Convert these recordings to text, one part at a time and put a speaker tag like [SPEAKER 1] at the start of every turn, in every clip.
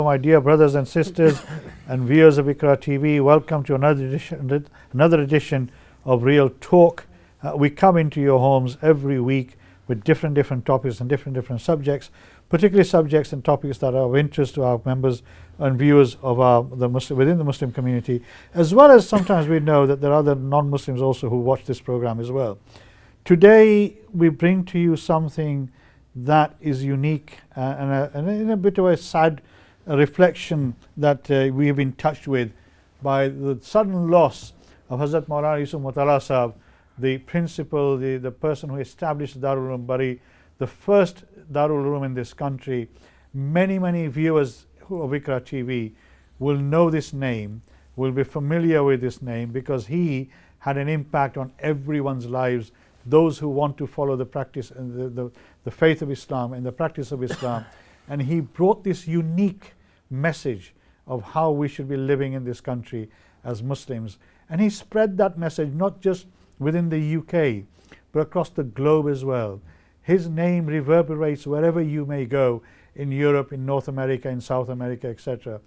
[SPEAKER 1] My dear brothers and sisters and viewers of IQRA TV, welcome to another edition of Real Talk. We come into your homes every week with different topics and different subjects, particularly subjects and topics that are of interest to our members and viewers of within the Muslim community, as well as sometimes we know that there are other non-Muslims also who watch this program as well. Today we bring to you something that is unique and in a bit of a sad reflection that we have been touched with by the sudden loss of Hazrat Maulana Yusuf Mutala Sahab, the principal, the person who established Darul Uloom Bari, the first Darul Uloom in this country. Many viewers of IQRA TV will know this name, will be familiar with this name, because he had an impact on everyone's lives, those who want to follow the practice and the faith of Islam and the practice of Islam. And he brought this unique message of how we should be living in this country as Muslims. And he spread that message not just within the UK, but across the globe as well. His name reverberates wherever you may go, in Europe, in North America, in South America, etc.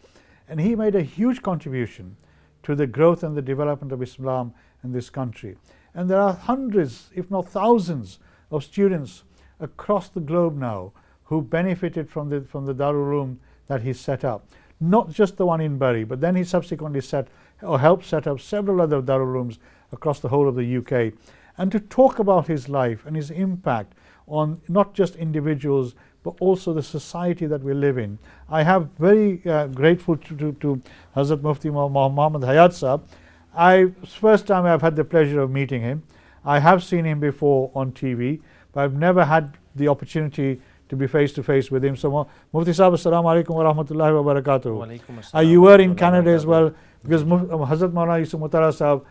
[SPEAKER 1] And he made a huge contribution to the growth and the development of Islam in this country. And there are hundreds, if not thousands, of students across the globe now who benefited from the Darul Uloom that he set up. Not just the one in Bury, but then he subsequently helped set up several other Darul Ulooms across the whole of the UK. And to talk about his life and his impact on not just individuals, but also the society that we live in, I have very grateful to Hazrat Mufti Muhammad Hayat Sahab. First time I've had the pleasure of meeting him. I have seen him before on TV, but I've never had the opportunity to be face to face with him. So Mufti Sahab, assalamu alaikum wa rahmatullahi wa barakatuh. You were in Canada as well, because Hazrat Maulana Yusuf Mutala Sahab,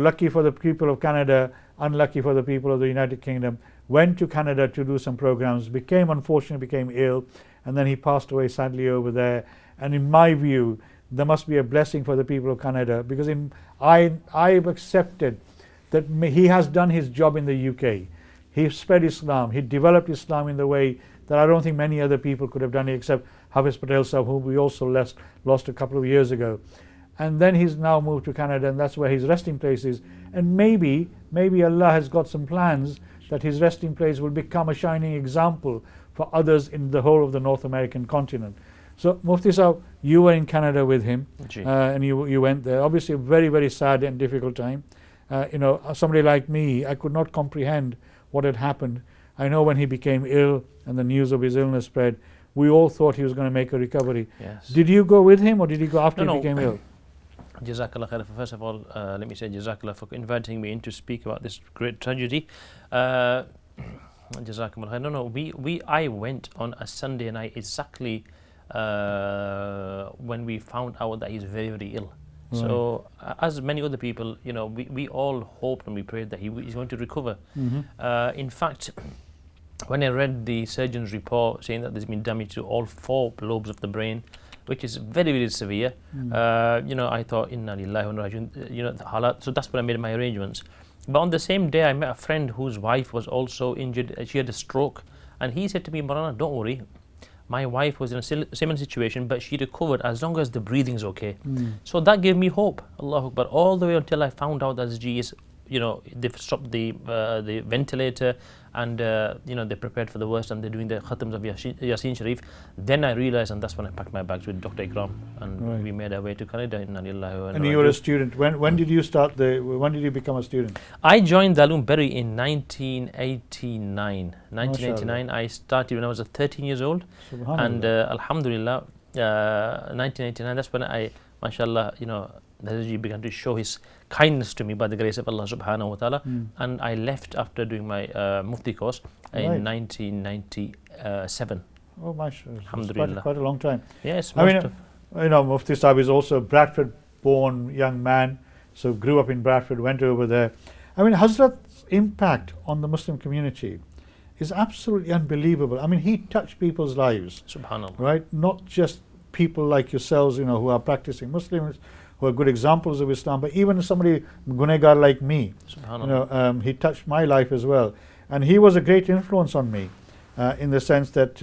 [SPEAKER 1] lucky for the people of Canada, unlucky for the people of the United Kingdom, went to Canada to do some programs, unfortunately became ill, and then he passed away sadly over there. And in my view, there must be a blessing for the people of Canada, because I've accepted that he has done his job in the UK. He spread Islam, he developed Islam in the way that I don't think many other people could have done it, except Hafiz Patel Sahab, whom we also lost a couple of years ago. And then he's now moved to Canada, and that's where his resting place is. And maybe Allah has got some plans that his resting place will become a shining example for others in the whole of the North American continent. So Mufti Sahab, you were in Canada with him, and you went there. Obviously a very sad and difficult time. Somebody like me, I could not comprehend what had happened. I know when he became ill and the news of his illness spread, we all thought he was going to make a recovery.
[SPEAKER 2] Yes.
[SPEAKER 1] Did you go with him, or did he go after he became ill?
[SPEAKER 2] Jazakallah khair. First of all, let me say Jazakallah for inviting me in to speak about this great tragedy. Jazakallah khair. I went on a Sunday night exactly when we found out that he's very ill. Right. So as many other people, we all hoped and we prayed that he's going to recover. In fact, when I read the surgeon's report saying that there's been damage to all 4 lobes of the brain, which is very severe, I thought, inna lillahi wa inna ilaihi raji'un, so that's when I made my arrangements. But on the same day, I met a friend whose wife was also injured. She had a stroke, and he said to me, Maulana, don't worry, my wife was in a similar situation, but she recovered as long as the breathing's okay. So that gave me hope, Allahu Akbar, all the way until I found out that they've stopped the ventilator, and they're prepared for the worst, and they're doing the khatams of Yasin Sharif. Then I realized, and that's when I packed my bags with Dr. Ikram, and we made our way to Canada.
[SPEAKER 1] And you were a student. When did you start when did you become a student?
[SPEAKER 2] I joined Darul Uloom Bury in 1989. 1989. I started when I was 13 years old, and alhamdulillah, 1989. That's when I, mashallah, he began to show his kindness to me by the grace of Allah subhanahu wa ta'ala. And I left after doing my Mufti course in 1997.
[SPEAKER 1] Oh, mashallah.
[SPEAKER 2] Alhamdulillah.
[SPEAKER 1] Quite a long time.
[SPEAKER 2] Yes.
[SPEAKER 1] Mufti Sahib is also a Bradford born young man, so grew up in Bradford, went over there. Hazrat's impact on the Muslim community is absolutely unbelievable. He touched people's lives.
[SPEAKER 2] Subhanallah.
[SPEAKER 1] Right? Not just people like yourselves, who are practicing Muslims, who are good examples of Islam, but even somebody gunegar like me, he touched my life as well. And he was a great influence on me in the sense that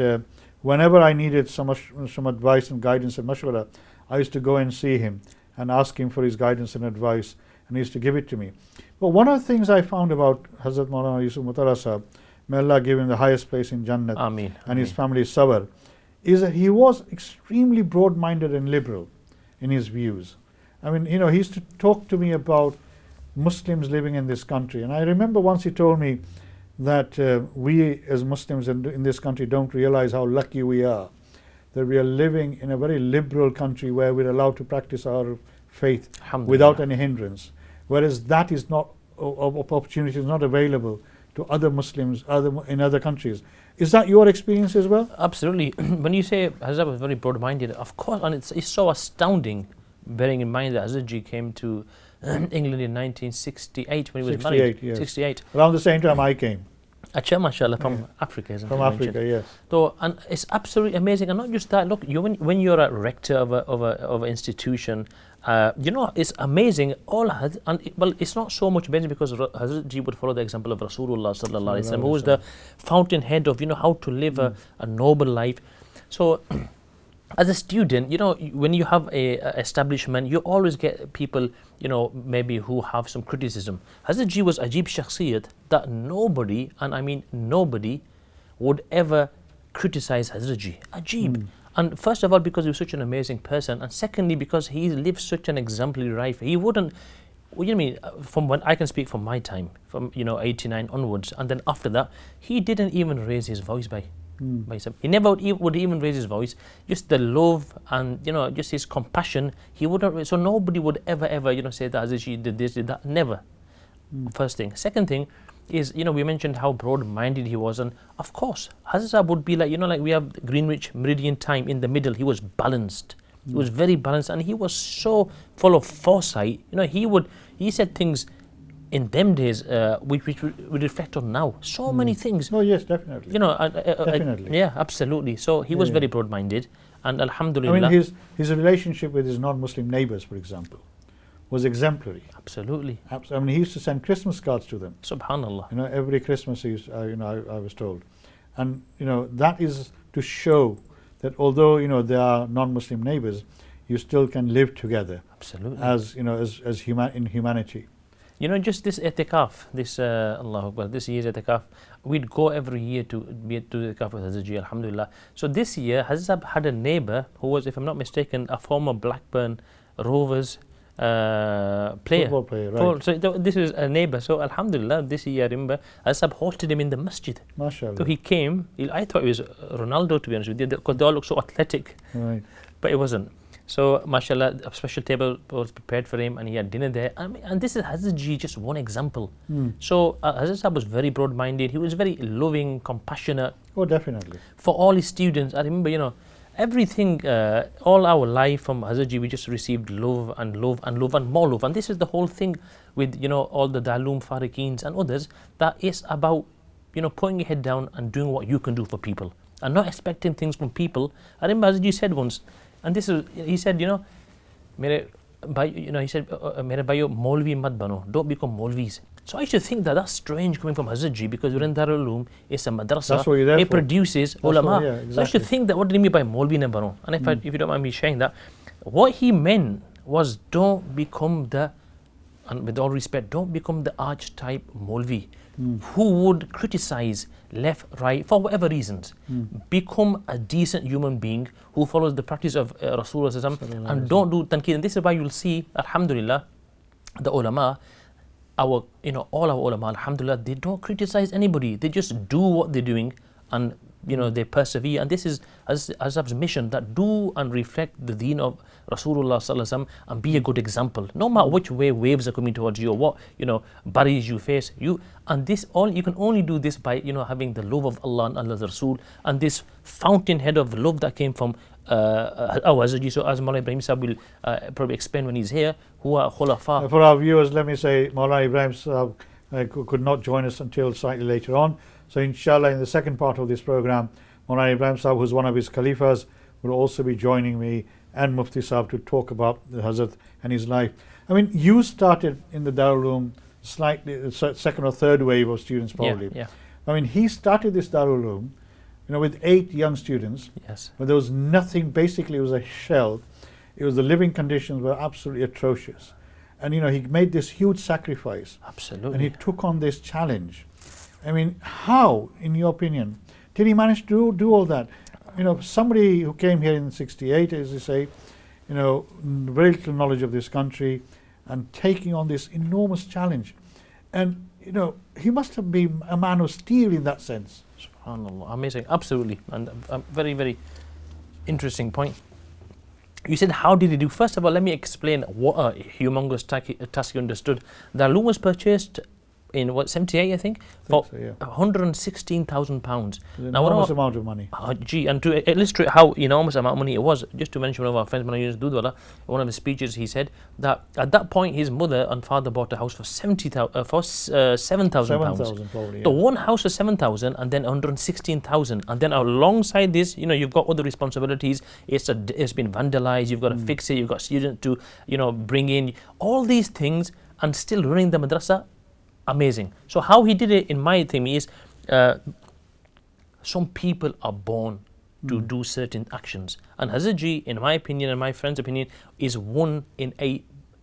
[SPEAKER 1] whenever I needed some advice and guidance and mashwara, I used to go and see him and ask him for his guidance and advice, and he used to give it to me. But one of the things I found about Hazrat Maulana Yusuf Mutara Sahab, may Allah give him the highest place in Jannat,
[SPEAKER 2] Ameen.
[SPEAKER 1] and his family Sabar, is that he was extremely broad-minded and liberal in his views. I mean, he used to talk to me about Muslims living in this country, and I remember once he told me that we as Muslims in this country don't realize how lucky we are, that we are living in a very liberal country where we're allowed to practice our faith without any hindrance, whereas that is not, opportunity is not available to other Muslims in other countries. Is that your experience as well?
[SPEAKER 2] Absolutely. When you say Hazrat was very broad-minded, of course, and it's so astounding, bearing in mind that Hazrat Ji came to England in 1968 when he was married.
[SPEAKER 1] Yes.
[SPEAKER 2] 68.
[SPEAKER 1] Around the same time I came.
[SPEAKER 2] Acha, mashallah, from Africa, isn't it?
[SPEAKER 1] From Africa, yes.
[SPEAKER 2] So, and it's absolutely amazing, and not just that. Look, when you're a rector of an institution, it's amazing. Well, it's not so much amazing because Hazrat Ji would follow the example of Rasulullah sallallahu alaihi wasallam, who was the fountainhead of how to live a noble life. So, as a student, when you have a establishment, you always get people, maybe who have some criticism. Hazrat Ji was ajib shakhsiyat that nobody, and I mean nobody, would ever criticize Hazrat Ji. Ajib. And first of all, because he was such an amazing person, and secondly, because he lived such an exemplary life. He wouldn't, from when I can speak from my time, from 89 onwards, and then after that, he didn't even raise his voice by himself. He never would even raise his voice. Just the love and just his compassion. He wouldn't. So nobody would ever say that Hazrat Ji did this, did that. Never. First thing. Second thing is we mentioned how broad-minded he was, and of course Hazrat Sahab would be like like we have Greenwich Meridian time in the middle. He was balanced. He was very balanced, and he was so full of foresight. He said things in them days, which we reflect on now, so many things.
[SPEAKER 1] Oh yes, definitely. Definitely.
[SPEAKER 2] Yeah, absolutely. So he was very broad-minded, and alhamdulillah.
[SPEAKER 1] I mean, his relationship with his non-Muslim neighbours, for example, was exemplary.
[SPEAKER 2] Absolutely.
[SPEAKER 1] I mean, he used to send Christmas cards to them.
[SPEAKER 2] Subhanallah.
[SPEAKER 1] Every Christmas, I was told, and that is to show that although they are non-Muslim neighbours, you still can live together.
[SPEAKER 2] Absolutely.
[SPEAKER 1] As in humanity.
[SPEAKER 2] Just this itikaf, this Allahu Akbar, this year's itikaf, we'd go every year to the itikaf with Hazrat Ji, alhamdulillah. So this year, Hazrat had a neighbour who was, if I'm not mistaken, a former Blackburn Rovers player.
[SPEAKER 1] Football player, right.
[SPEAKER 2] So this is a neighbour. So alhamdulillah, this year I remember Hazrat hosted him in the masjid.
[SPEAKER 1] MashaAllah.
[SPEAKER 2] So he came, I thought it was Ronaldo, to be honest with you, because they all look so athletic.
[SPEAKER 1] Right.
[SPEAKER 2] But it wasn't. So, mashallah, a special table was prepared for him, and he had dinner there. And this is Hazrat Ji, just one example. So, Hazrat Sahab was very broad-minded. He was very loving, compassionate.
[SPEAKER 1] Oh, definitely.
[SPEAKER 2] For all his students. I remember, everything, all our life from Hazrat Ji, we just received love and love and love and more love. And this is the whole thing with, all the Dalum, Farikeens and others, that is about, putting your head down and doing what you can do for people. And not expecting things from people. I remember Hazrat Ji said once, and this is, he said, he said, Mere bhaiyo Maulvi mat bano, don't become Maulvis. So I used to think that that's strange coming from Hazrat Ji, because we're in Darul Uloom, it's a madrasa, it produces ulama.
[SPEAKER 1] Exactly.
[SPEAKER 2] So I used to think that, what did he mean by Maulvi na bano? And if you don't mind me sharing that, what he meant was, don't become and with all respect, don't become the archetype Maulvi who would criticize left, right, for whatever reasons. Become a decent human being who follows the practice of Rasulullah and don't do tanqeed. And this is why you'll see, alhamdulillah, the ulama, all our ulama, alhamdulillah, they don't criticize anybody. They just do what they're doing, and they persevere. And this is Azhab's mission, that do and reflect the deen of Rasulullah sallallahu alaihi wasallam and be a good example. No matter which way waves are coming towards you, or what barriers you face, you can only do this by having the love of Allah and Allah's Rasul, and this fountainhead of love that came from our Hazrat Ji. So as Maulana Ibrahim Sahab will probably explain when he's here, who are khulafa.
[SPEAKER 1] For our viewers, let me say Maulana Ibrahim Sahab could not join us until slightly later on. So inshallah, in the second part of this program, Maulana Ibrahim Sahab, who's one of his Khalifas, will also be joining me and Mufti Sahab to talk about the Hazrat and his life. I mean, you started in the Darul Uloom slightly, second or third wave of students probably.
[SPEAKER 2] Yeah.
[SPEAKER 1] I mean, he started this Darul Uloom with 8 young students,
[SPEAKER 2] Yes.
[SPEAKER 1] but there was nothing, basically it was a shell. It was, the living conditions were absolutely atrocious. And he made this huge sacrifice.
[SPEAKER 2] Absolutely.
[SPEAKER 1] And he took on this challenge. I mean, how, in your opinion, did he manage to do all that? Somebody who came here in '68, as you say, very little knowledge of this country, and taking on this enormous challenge. And, he must have been a man of steel in that sense.
[SPEAKER 2] SubhanAllah, amazing, absolutely, and a very, very interesting point. You said, how did he do? First of all, let me explain what a humongous task he understood. The loom was purchased in, 78, I think, for £116,000.
[SPEAKER 1] Enormous amount of money.
[SPEAKER 2] And to illustrate how enormous amount of money it was, just to mention one of our friends, one of his speeches, he said that at that point his mother and father bought a house for £7,000.
[SPEAKER 1] Probably, yeah.
[SPEAKER 2] So one house for 7,000 and then 116,000, and then alongside this, you've got other responsibilities. It's been vandalized. You've got to fix it. You've got students to bring in, all these things, and still running the madrasa. Amazing. So how he did it, in my thing, is some people are born to do certain actions, and Hazrat, in my opinion and my friend's opinion, is 1 in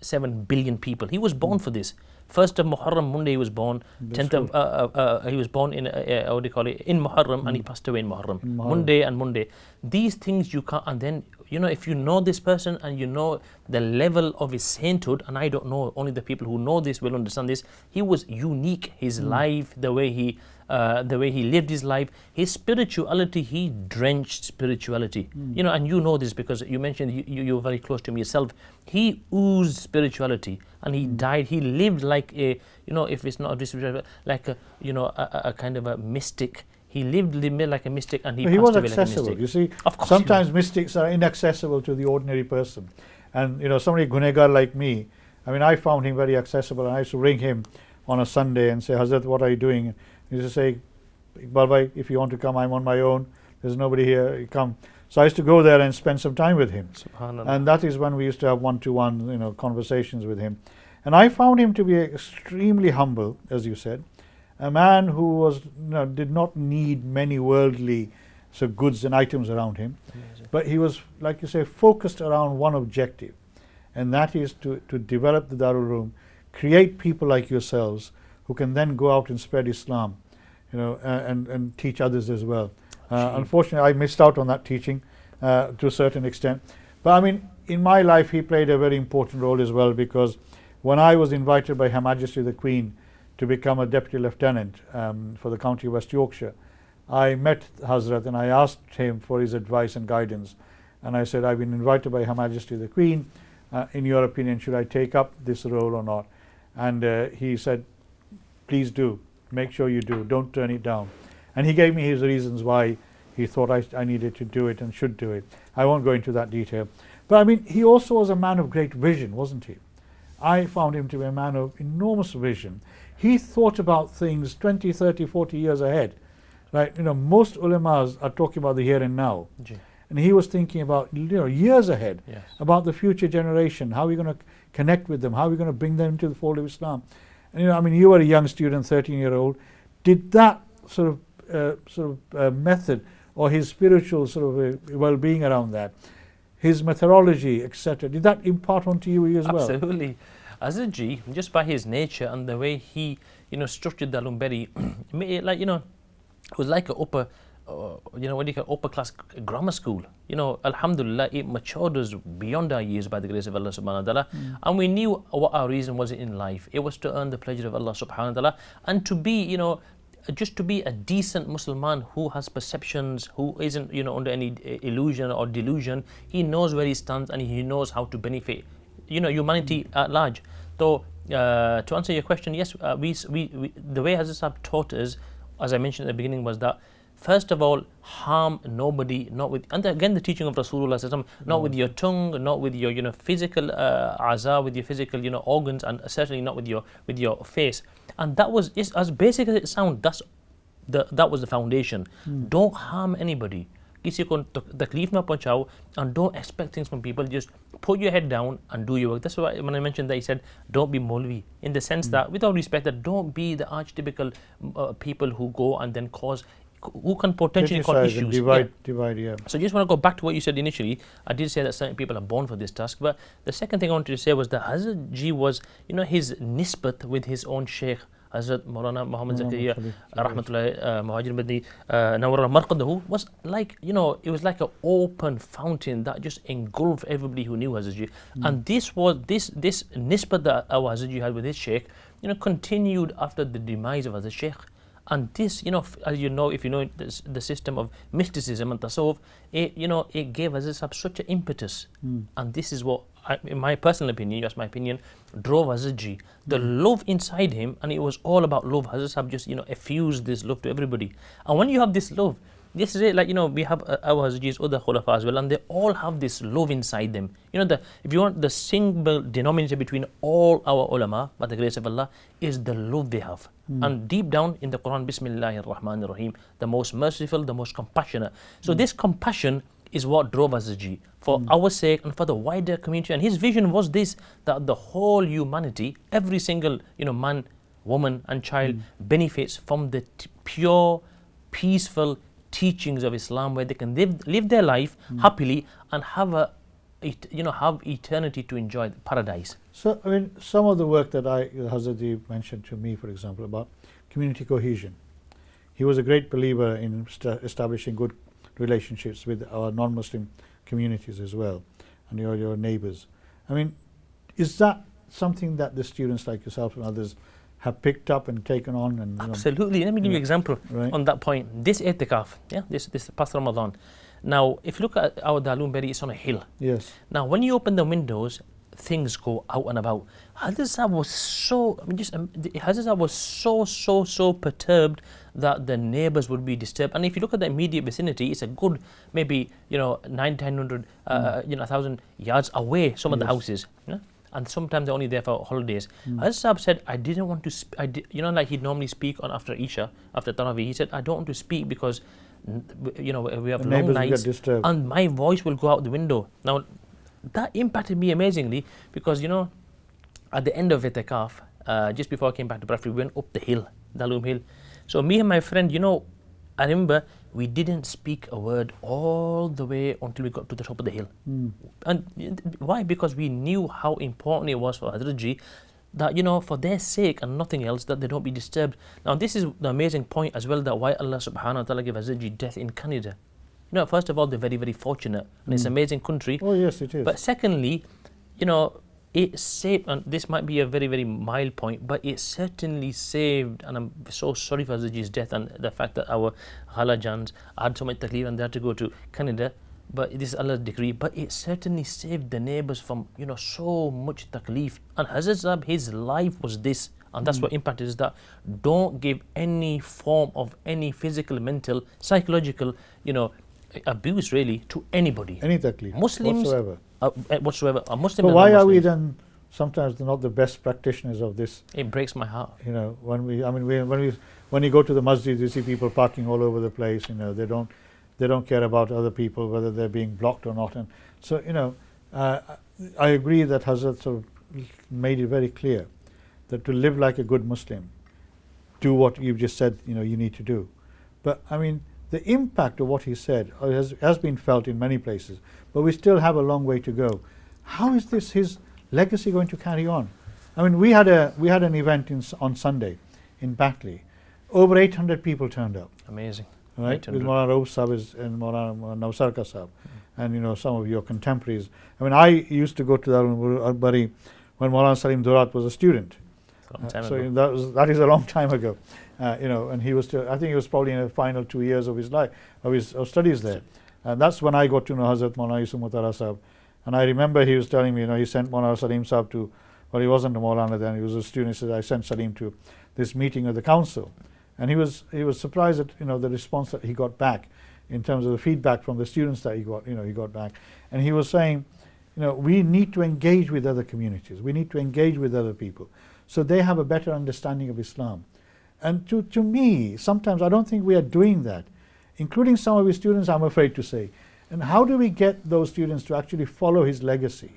[SPEAKER 2] 7 billion people. He was born for this. 1st of Muharram, Monday he was born. 10th of he was born in what do you call it, in Muharram, and he passed away in Muharram. Monday and Monday. These things you can't. And then if you know this person and you know the level of his sainthood, and I don't know, only the people who know this will understand this. He was unique. His life, the way he lived his life, his spirituality, he drenched spirituality. And you know this because you mentioned you're very close to him yourself. He oozed spirituality, and he died. He lived like a, if it's not a like a, a kind of a mystic. He lived like a mystic, and he
[SPEAKER 1] was
[SPEAKER 2] passed away
[SPEAKER 1] accessible.
[SPEAKER 2] like a mystic.
[SPEAKER 1] You see,
[SPEAKER 2] of course,
[SPEAKER 1] sometimes mystics are inaccessible to the ordinary person. And somebody gunegar like me, I mean, I found him very accessible, and I used to ring him on a Sunday and say, Hazrat, what are you doing? He used to say, Iqbal bhai, if you want to come, I'm on my own. There's nobody here, you come. So I used to go there and spend some time with him.
[SPEAKER 2] SubhanAllah.
[SPEAKER 1] And that is when we used to have one-to-one, conversations with him. And I found him to be extremely humble, as you said. A man who was, did not need many worldly goods and items around him.
[SPEAKER 2] Amazing.
[SPEAKER 1] But he was, like you say, focused around one objective. And that is to develop the Darul Uloom, create people like yourselves who can then go out and spread Islam, and teach others as well. Unfortunately, I missed out on that teaching to a certain extent. But I mean, in my life, he played a very important role as well, because when I was invited by Her Majesty the Queen to become a Deputy Lieutenant for the County of West Yorkshire, I met Hazrat and I asked him for his advice and guidance. And I said, I've been invited by Her Majesty the Queen. In your opinion, should I take up this role or not? And he said, please do. Make sure you do. Don't turn it down. And he gave me his reasons why he thought I needed to do it and should do it. I won't go into that detail. But I mean, he also was a man of great vision, wasn't he? I found him to be a man of enormous vision. He thought about things 20, 30, 40 years ahead. Right? Most ulamas are talking about the here and now. And he was thinking about years ahead,
[SPEAKER 2] Yes.
[SPEAKER 1] about the future generation. How are we going to connect with them? How are we going to bring them to the fold of Islam? And I mean, you were a young student, 13-year-old. Did that sort of method, or his spiritual well-being around that, his methodology, etc., did that impart onto you as well?
[SPEAKER 2] Absolutely. Hazrat, just by his nature and the way he, structured the Lumberi, like, it was like an upper, upper class grammar school. Alhamdulillah, it matured us beyond our years by the grace of Allah subhanahu wa ta'ala. And we knew what our reason was in life. It was to earn the pleasure of Allah subhanahu wa ta'ala, and to be, just to be a decent Muslim who has perceptions, who isn't, under any illusion or delusion. He knows where he stands, and he knows how to benefit, humanity at large. So, to answer your question, yes, we the way Hazrat Sahib taught us, as I mentioned at the beginning, was that first of all, harm nobody, not with, and again the teaching of Rasulullah, not with your tongue, not with your physical aza, with your physical organs, and certainly not with your face. And that was, as basic as it sounds, that was the foundation. Don't harm anybody. किसी को तकलीफ ना पहुंचाओ, and don't expect things from people. Just put your head down and do your work. That's why when I mentioned that, he said, don't be Molvi, in the sense that, without respect, that don't be the archetypical people who go and then cause who can potentially cause
[SPEAKER 1] Criticize and
[SPEAKER 2] issues.
[SPEAKER 1] divide, yeah.
[SPEAKER 2] So just want to go back to what you said initially. I did say that certain people are born for this task, but the second thing I wanted to say was that Hazrat G was, his nisbat with his own Sheikh, Hazrat Maulana Muhammad Zakaria, Rahmatullahi Muhajir Madni, Nawar al-Marqadahu, was like, it was like an open fountain that just engulfed everybody who knew Hazrat G. And this nisbat that our Hazrat G had with his Sheikh, continued after the demise of Hazrat Sheikh. And this, as you know, if you know the system of mysticism and tasawwuf, it gave Hazrat such an impetus. And this is what, in my personal opinion, that's my opinion, drove Hazrat Ji. The love inside him, and it was all about love. Hazrat just, effused this love to everybody. And when you have this love, this is it, like, we have our Hazrat Ji's other khulafa as well, and they all have this love inside them. If you want the single denominator between all our ulama, by the grace of Allah, is the love they have. And deep down in the Quran, Bismillahir Rahmanir Rahim, the most merciful, the most compassionate. So this compassion is what drove Hazrat Ji for our sake and for the wider community. And his vision was this, that the whole humanity, every single man, woman and child benefits from the pure, peaceful teachings of Islam, where they can live their life happily and have eternity to enjoy paradise.
[SPEAKER 1] So, some of the work that Hazrat Ji mentioned to me, for example, about community cohesion. He was a great believer in establishing good relationships with our non-Muslim communities as well, and your neighbors. Is that something that the students like yourself and others have picked up and taken on? And
[SPEAKER 2] absolutely. Let me give you an example on that point. This i'tikaf, this past Ramadan. Now, if you look at our Dalun Berry, it's on a hill.
[SPEAKER 1] Yes.
[SPEAKER 2] Now, when you open the windows, things go out and about. Hazrat was so perturbed that the neighbors would be disturbed. And if you look at the immediate vicinity, it's a good maybe 900, 1,000 yards away. Some of the houses. And sometimes they're only there for holidays. Hazrat said, I didn't want to like he'd normally speak on after Isha, after Tarawih. He said, I don't want to speak because we have
[SPEAKER 1] the
[SPEAKER 2] long nights
[SPEAKER 1] and
[SPEAKER 2] my voice will go out the window. Now that impacted me amazingly, because at the end of itikaf, just before I came back to Bradford, we went up the hill, Dalum Hill. So me and my friend, I remember we didn't speak a word all the way until we got to the top of the hill. And why? Because we knew how important it was for Hazrat Ji that, for their sake and nothing else, that they don't be disturbed. Now this is the amazing point as well, that why Allah subhanahu wa ta'ala gave Hazrat Ji death in Canada. First of all, they're very, very fortunate, and it's an amazing country.
[SPEAKER 1] Oh yes, it is.
[SPEAKER 2] But secondly, it saved, and this might be a very, very mild point, but it certainly saved, and I'm so sorry for Hazrat Ji's death and the fact that our Khalajans had so much taklif and they had to go to Canada, but this is Allah's decree. But it certainly saved the neighbours from, so much taklif. And Hazrat Sahib, his life was this, and that's what impacted, is that don't give any form of any physical, mental, psychological, abuse really to anybody.
[SPEAKER 1] Any taklif,
[SPEAKER 2] Muslims whatsoever. A Muslim.
[SPEAKER 1] But why are we then sometimes not the best practitioners of this?
[SPEAKER 2] It breaks my heart.
[SPEAKER 1] When you go to the masjid, you see people parking all over the place. They don't care about other people, whether they're being blocked or not. And so I agree that Hazrat sort of made it very clear that to live like a good Muslim, do what you've just said you need to do. But the impact of what he said has been felt in many places, but we still have a long way to go. How is his legacy going to carry on? We had an event on Sunday in Batley. Over 800 people turned up.
[SPEAKER 2] Amazing.
[SPEAKER 1] Right, with Maulana Rauf Sahib and Maulana Navsarka Sahib, and some of your contemporaries. I used to go to Darul Bari when Maulana Salim Durat was a student. So that is a long time ago. And he was still, I think he was probably in the final 2 years of his life, of his studies there. And that's when I got to know Hazrat Maulana Yusuf Mutara Sahib. And I remember he was telling me, he sent Maulana Salim Sahib to, well, he wasn't a Maulana then, he was a student. He said, I sent Salim to this meeting of the council. And he was surprised at the response that he got back in terms of the feedback from the students that he got back. And he was saying, we need to engage with other communities. We need to engage with other people so they have a better understanding of Islam. And to me, sometimes I don't think we are doing that, including some of his students, I'm afraid to say. And how do we get those students to actually follow his legacy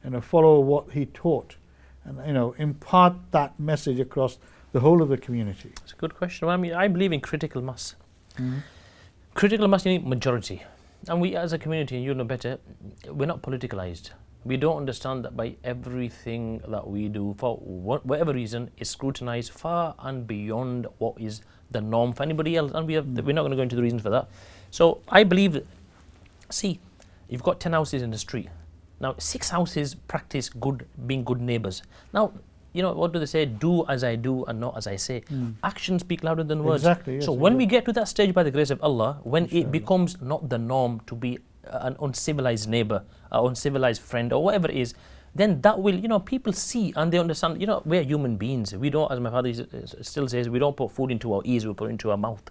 [SPEAKER 1] and follow what he taught and impart that message across the whole of the community?
[SPEAKER 2] It's a good question. I believe in critical mass. Critical mass, you need majority. And we as a community, and you know better, we're not politicalized. We don't understand that by everything that we do, for whatever reason, is scrutinized far and beyond what is the norm for anybody else. And we're not going to go into the reasons for that. So I believe that, see, you've got 10 houses in the street. Now, 6 houses practice being good neighbors. Now, you know, what do they say? Do as I do and not as I say. Actions speak louder than words.
[SPEAKER 1] Exactly, yes,
[SPEAKER 2] so when we get to that stage by the grace of Allah, when it becomes not the norm to be an uncivilized neighbor, an uncivilized friend or whatever it is, then that will, you know, people see and they understand, you know, we're human beings. We don't, as my father still says, we don't put food into our ears, we put it into our mouth.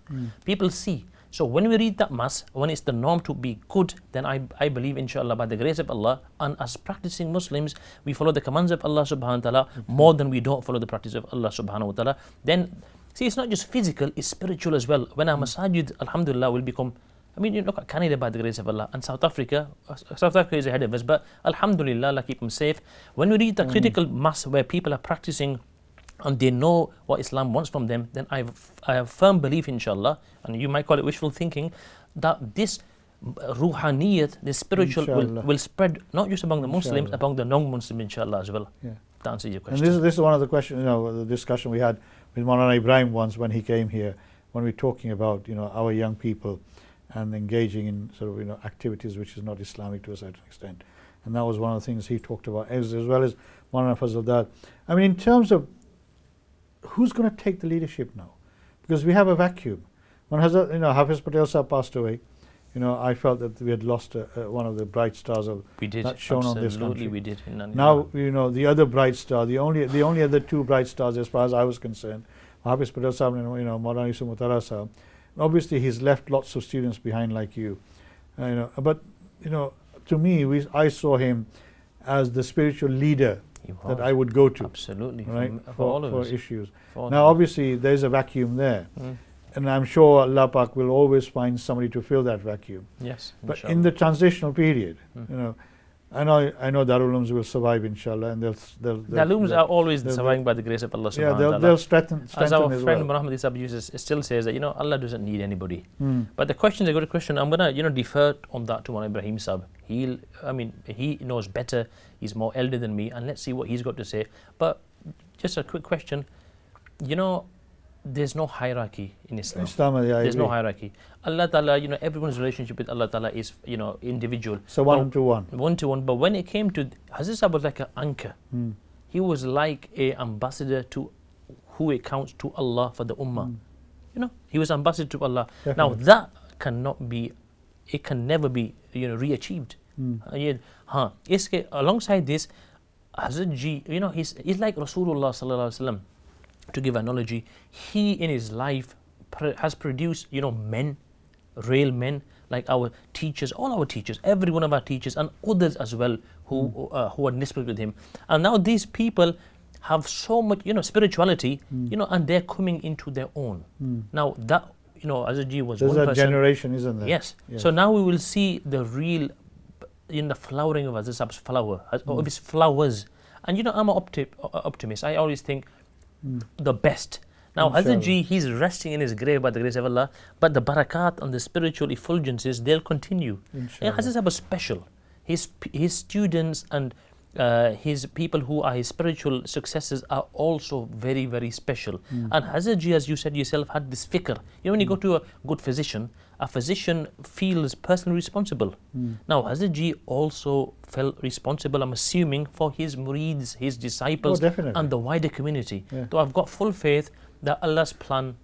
[SPEAKER 2] People see. So when we read that mass, when it's the norm to be good, then I believe, inshallah, by the grace of Allah, and as practicing Muslims, we follow the commands of Allah subhanahu wa ta'ala more than we don't follow the practice of Allah subhanahu wa ta'ala. Then, see, it's not just physical, it's spiritual as well. When our masajid, alhamdulillah, will become, I mean, you look at Canada by the grace of Allah, and South Africa is ahead of us, but alhamdulillah, Allah keep them safe. When we read the critical mass where people are practicing and they know what Islam wants from them, then I have firm belief, inshallah, and you might call it wishful thinking, that this ruhaniyat, this spiritual will spread not just among the Muslims, among the non-Muslims, inshallah, as well.
[SPEAKER 1] Yeah.
[SPEAKER 2] To answer your question.
[SPEAKER 1] And this is one of the questions, you know, the discussion we had with Maulana Ibrahim once when he came here, when we were talking about, you know, our young people and engaging in sort of, you know, activities which is not Islamic to a certain extent. And that was one of the things he talked about, as well as Maulana Fazl. I mean, in terms of who's going to take the leadership now? Because we have a vacuum. When Hafiz Patel Sahab passed away, you know, I felt that we had lost one of the bright stars of that shone on this country.
[SPEAKER 2] We did.
[SPEAKER 1] Now, you know, the other bright star, the only other 2 bright stars as far as I was concerned, Hafiz Patel Sahab and, you know, Maulana Yusuf Mutara Sahab. Obviously, he's left lots of students behind like you, you know. But, you know, to me, I saw him as the spiritual leader that I would go to.
[SPEAKER 2] Absolutely,
[SPEAKER 1] right,
[SPEAKER 2] for all of us.
[SPEAKER 1] issues. Now, obviously, there's a vacuum there. And I'm sure Allah Pak will always find somebody to fill that vacuum.
[SPEAKER 2] Yes,
[SPEAKER 1] but in the transitional period, you know, I know Darul Ulooms will survive, inshallah, and they'll
[SPEAKER 2] Ulooms are always surviving by the grace of Allah subhanahu wa ta'ala.
[SPEAKER 1] Yeah, they'll strengthen
[SPEAKER 2] as our
[SPEAKER 1] as
[SPEAKER 2] friend
[SPEAKER 1] well.
[SPEAKER 2] Muhammad Isab still says that, you know, Allah doesn't need anybody. But the question is a good question. I'm gonna, you know, defer on that to Maulana Ibrahim Sahab. He knows better. He's more elder than me, and let's see what he's got to say. But just a quick question, you know, there's no hierarchy in Islam. There's no hierarchy. Allah Ta'ala, you know, everyone's relationship with Allah Ta'ala is, you know, individual.
[SPEAKER 1] So one to one.
[SPEAKER 2] One to one. But when it came to, Hazrat Sahab was like an anchor. He was like an ambassador to who it counts to Allah for the ummah. You know, he was ambassador to Allah.
[SPEAKER 1] Definitely.
[SPEAKER 2] Now that cannot be, it can never be, you know, re-achieved. Alongside this, Hazrat Ji, you know, he's like Rasulullah sallallahu alaihi wasallam. To give analogy, he in his life has produced, you know, men, real men, like our teachers, all our teachers, every one of our teachers, and others as well who are nisbat with him. And now these people have so much, you know, spirituality, you know, and they're coming into their own. Now that, you know, Hazrat Ji was
[SPEAKER 1] there's
[SPEAKER 2] one
[SPEAKER 1] a
[SPEAKER 2] person.
[SPEAKER 1] generation, isn't there?
[SPEAKER 2] Yes. So now we will see the real, in the flowering of Hazrat Sahab's flower, of his flowers. And you know, I'm an optimist. I always think the best. Now, Hazrat Ji, he's resting in his grave by the grace of Allah, but the barakat and the spiritual effulgences, they'll continue. Hazrat Sahab was special. His students and his people who are his spiritual successors are also very, very special. And Hazrat Ji, as you said yourself, had this fikr. You know, when you go to a good physician, a physician feels personally responsible. Now, Hazrat Ji also felt responsible, I'm assuming, for his murids, his disciples, and the wider community. So I've got full faith that Allah's plan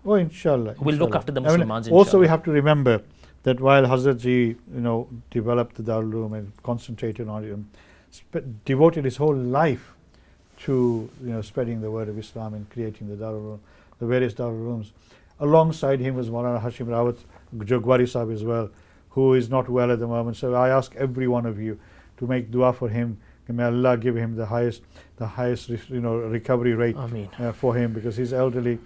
[SPEAKER 1] inshallah,
[SPEAKER 2] will look after the Muslims.
[SPEAKER 1] Also, we have to remember that while Hazrat Ji, you know, developed the Darul Uloom and concentrated on it, devoted his whole life to, you know, spreading the word of Islam and creating the Darul Uloom, the various Darul Ulooms. Alongside him was Maulana Hashim Rawat Jogwari Sahib as well, who is not well at the moment. So I ask every one of you to make dua for him. May Allah give him the highest, you know, recovery rate for him, because he's elderly.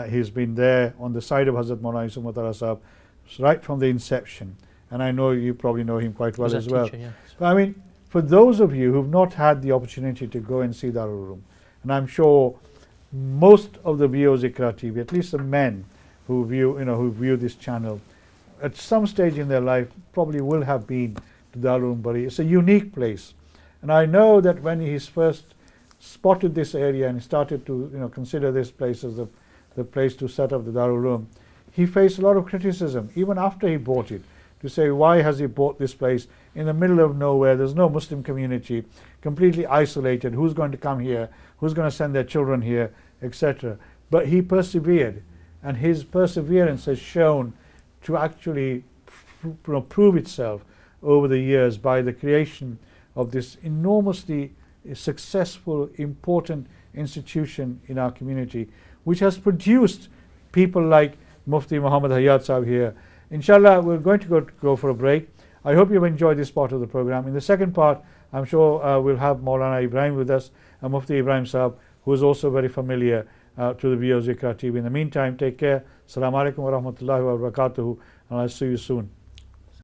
[SPEAKER 1] He's been there on the side of Hazrat Maulana Yusuf Mutara Sahab right from the inception, and I know you probably know him quite well as well. But I mean, for those of you who've not had the opportunity to go and see Darul Uloom, and I'm sure most of the viewers IQRA TV, at least the men who view this channel, at some stage in their life probably will have been to Darul Uloom Bury. It's a unique place, and I know that when he first spotted this area and started to consider this place as the place to set up the Darul Uloom, he faced a lot of criticism even after he bought it, to say, why has he bought this place in the middle of nowhere? There's no Muslim community, completely isolated. Who's going to come here? Who's going to send their children here, etc. But he persevered, and his perseverance has shown to actually prove itself over the years by the creation of this enormously successful, important institution in our community, which has produced people like Mufti Muhammad Hayat Sahib here. Inshallah, we're going to go for a break. I hope you've enjoyed this part of the program. In the second part, I'm sure we'll have Maulana Ibrahim with us, and Mufti Ibrahim Sahib, who is also very familiar to the viewers of IQRA TV. In the meantime, take care. Assalamu alaikum wa rahmatullahi wa barakatuhu, and I'll see you soon.